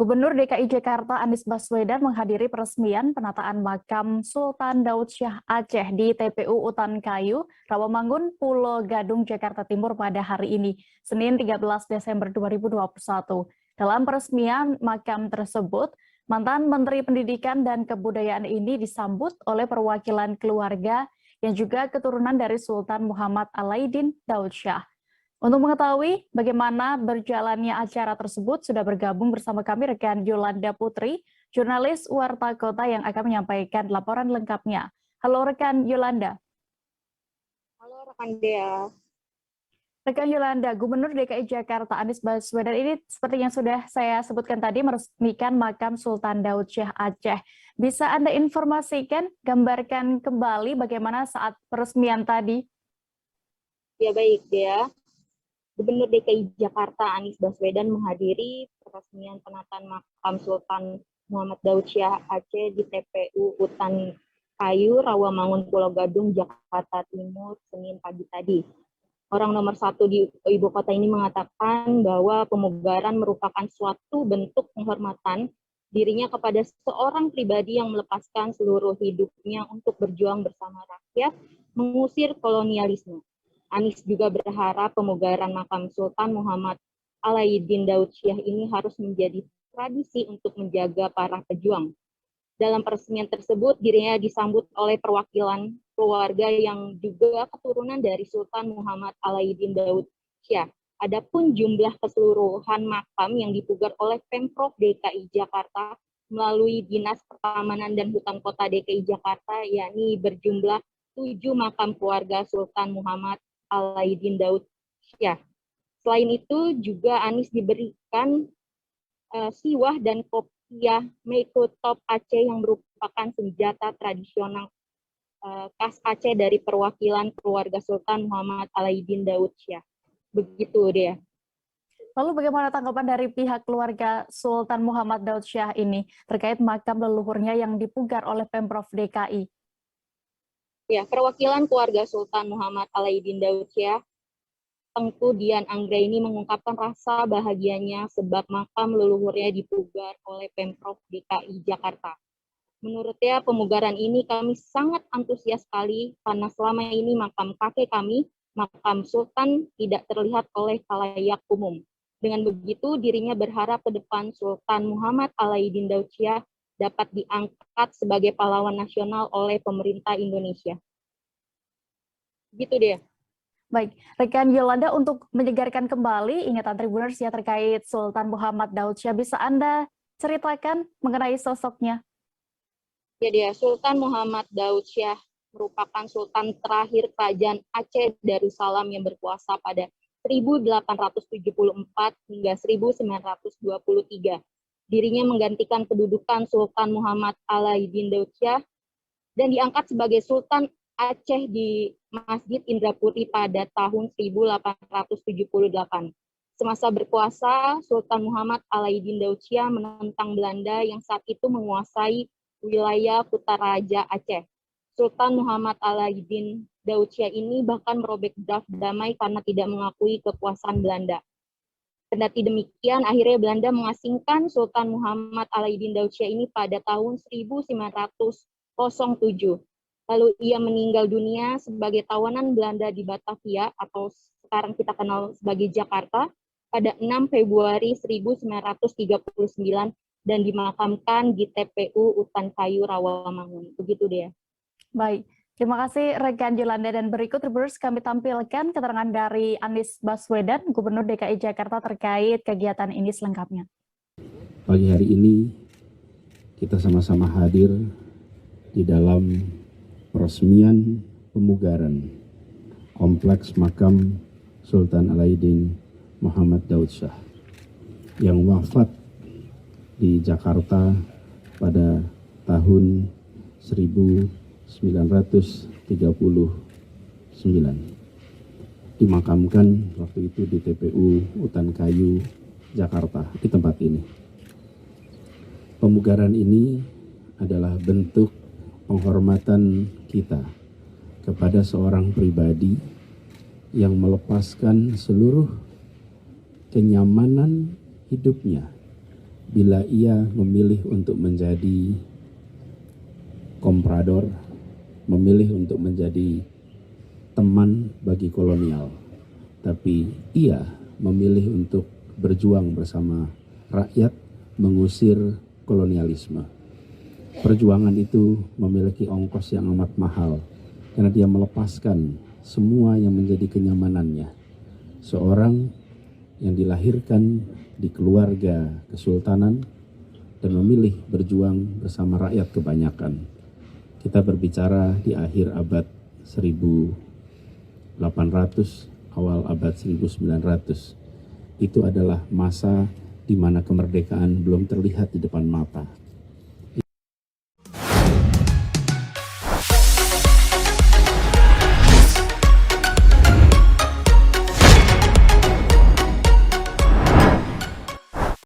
Gubernur DKI Jakarta Anies Baswedan menghadiri peresmian penataan makam Sultan Daud Syah Aceh di TPU Utan Kayu, Rawamangun, Pulau Gadung, Jakarta Timur pada hari ini, Senin 13 Desember 2021. Dalam peresmian makam tersebut, mantan Menteri Pendidikan dan Kebudayaan ini disambut oleh perwakilan keluarga yang juga keturunan dari Sultan Muhammad Alaiddin Daud Syah. Untuk mengetahui bagaimana berjalannya acara tersebut, sudah bergabung bersama kami rekan Yolanda Putri, jurnalis Warta Kota yang akan menyampaikan laporan lengkapnya. Halo rekan Yolanda. Halo rekan Dea. Rekan Yolanda, Gubernur DKI Jakarta Anies Baswedan ini seperti yang sudah saya sebutkan tadi meresmikan makam Sultan Daud Syah Aceh. Bisa Anda informasikan, gambarkan kembali bagaimana saat peresmian tadi? Ya baik Dea. Gubernur DKI Jakarta Anies Baswedan menghadiri peresmian penataan makam Sultan Muhammad Daud Syah Aceh di TPU Utan Kayu, Rawamangun, Pulau Gadung, Jakarta Timur, Senin pagi tadi. Orang nomor satu di ibu kota ini mengatakan bahwa pemugaran merupakan suatu bentuk penghormatan dirinya kepada seorang pribadi yang melepaskan seluruh hidupnya untuk berjuang bersama rakyat, mengusir kolonialisme. Anies juga berharap pemugaran makam Sultan Muhammad Alaiddin Daud Syah ini harus menjadi tradisi untuk menjaga para pejuang. Dalam peresmian tersebut, dirinya disambut oleh perwakilan keluarga yang juga keturunan dari Sultan Muhammad Alaiddin Daud Syah. Adapun jumlah keseluruhan makam yang dipugar oleh Pemprov DKI Jakarta melalui Dinas Pertamanan dan Hutan Kota DKI Jakarta, yakni berjumlah 7 makam keluarga Sultan Muhammad Alaiddin Daud Syah. Selain itu juga Anies diberikan siwah dan kopiah Meiko Top Aceh yang merupakan senjata tradisional khas Aceh dari perwakilan keluarga Sultan Muhammad Alaiddin Daud Syah. Begitu dia. Lalu bagaimana tanggapan dari pihak keluarga Sultan Muhammad Daud Syah ini terkait makam leluhurnya yang dipugar oleh Pemprov DKI? Ya, perwakilan keluarga Sultan Muhammad Alaiddin Daud Syah, Tengku Dian Anggraini mengungkapkan rasa bahagianya sebab makam leluhurnya dipugar oleh Pemprov DKI Jakarta. Menurutnya, pemugaran ini kami sangat antusias sekali karena selama ini makam kakek kami, makam Sultan, tidak terlihat oleh khalayak umum. Dengan begitu, dirinya berharap ke depan Sultan Muhammad Alaiddin Daud Syah dapat diangkat sebagai pahlawan nasional oleh pemerintah Indonesia. Gitu dia. Baik, rekan Yolanda, untuk menyegarkan kembali ingatan Tribuners ya terkait Sultan Muhammad Daud Syah, bisa Anda ceritakan mengenai sosoknya? Ya dia, Sultan Muhammad Daud Syah merupakan sultan terakhir kerajaan Aceh Darussalam yang berkuasa pada 1874 hingga 1923. Dirinya menggantikan kedudukan Sultan Muhammad Alaiddin Daud Syah dan diangkat sebagai Sultan Aceh di Masjid Indrapuri pada tahun 1878. Semasa berkuasa, Sultan Muhammad Alaiddin Daud Syah menentang Belanda yang saat itu menguasai wilayah Kutaraja Aceh. Sultan Muhammad Alaiddin Daud Syah ini bahkan merobek draft damai karena tidak mengakui kekuasaan Belanda. Kendati demikian, akhirnya Belanda mengasingkan Sultan Muhammad Alaiddin Daud Syah ini pada tahun 1907. Lalu ia meninggal dunia sebagai tawanan Belanda di Batavia atau sekarang kita kenal sebagai Jakarta pada 6 Februari 1939 dan dimakamkan di TPU Utan Kayu, Rawamangun. Begitu dia. Baik, terima kasih rekan Yolanda, dan berikut Tribuners kami tampilkan keterangan dari Anies Baswedan, Gubernur DKI Jakarta terkait kegiatan ini selengkapnya. Pagi hari ini kita sama-sama hadir di dalam peresmian pemugaran Kompleks Makam Sultan Alaiddin Muhammad Daud Syah yang wafat di Jakarta pada tahun 1939. Dimakamkan waktu itu di TPU Utan Kayu, Jakarta, di tempat ini. Pemugaran ini adalah bentuk penghormatan kita kepada seorang pribadi yang melepaskan seluruh kenyamanan hidupnya bila ia memilih untuk menjadi komprador, memilih untuk menjadi teman bagi kolonial, tapi ia memilih untuk berjuang bersama rakyat mengusir kolonialisme. Perjuangan itu memiliki ongkos yang amat mahal karena dia melepaskan semua yang menjadi kenyamanannya. Seorang yang dilahirkan di keluarga kesultanan dan memilih berjuang bersama rakyat kebanyakan. Kita berbicara di akhir abad 1800, awal abad 1900. Itu adalah masa di mana kemerdekaan belum terlihat di depan mata.